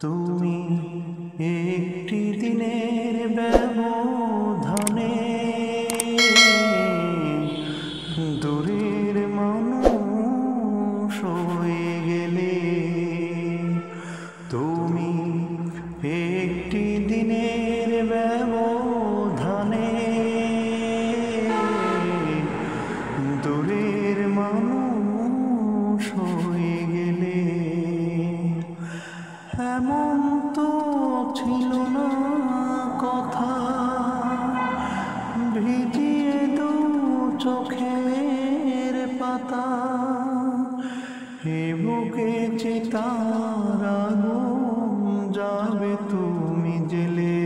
তুমি একটি দিনের ব্যবধানে দূরের মানুষ হয়ে গেলে। তুমি একটি দিনের ব্যবধানে দূরের মানুষ হয়ে গেলে। এমন তো ছিল না কথা, ভিজিয়ে দু চোখের পাতা, এ বুকে চিতার আগুন যাবে তুমি জেলে।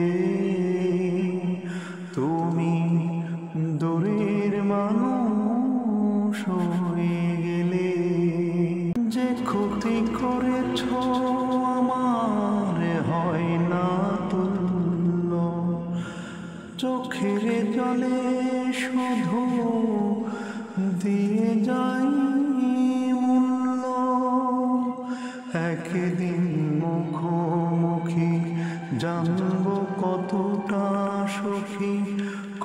তুমি দূরের মানুষ হয়ে গেলে। যে ক্ষতি করেছ আমার হয় না তুল্য, চোখের জলে শুধু দিয়ে যাই মূল্য। একদিন মুখোমুখি জানবো কতটা সুখী,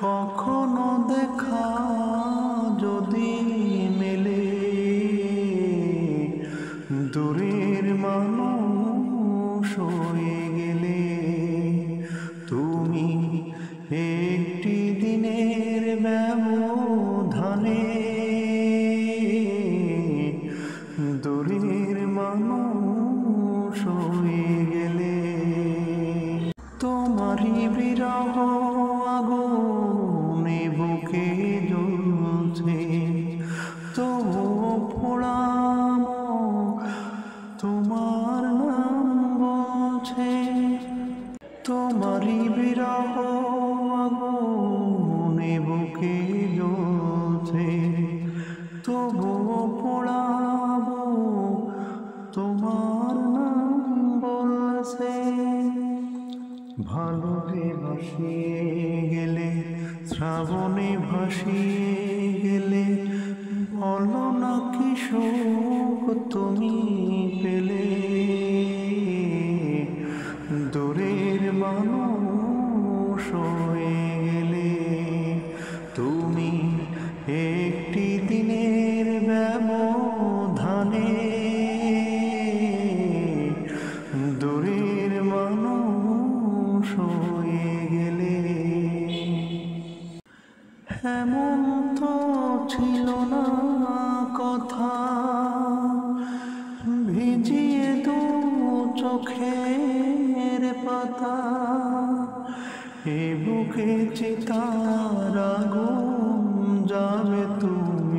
কখনো দেখা যদি মেলে। দূরের মানুষ হয়ে গেলে। তুমি একটি দিনের ব্যবধানে দূরের মানুষ হয়ে গেলে। তোমারই বিরহ আগুনে বুকে জ্বলছে, তবুও পোড়াম তোমার নাম বলছে। তোমারই বিরহ আগুনে বুকে জ্বলছে, তবুও পোড়াব তোমার নাম বলছে। ভালোকে ভাসিয়ে গেলে, শ্রাবণে ভাসিয়ে গেলে, বলো না কি সুখ তুমি পেলে। দূরের মানুষ হয়ে গেলে। তুমি একটি দিনের ব্যবধানে দূরের মানুষ হয়ে গেলে। এমন তো ছিল না কথা, ভিজিয়ে দু চোখের পাতা, এ বুকে চিতার আগুন যাবে তুমি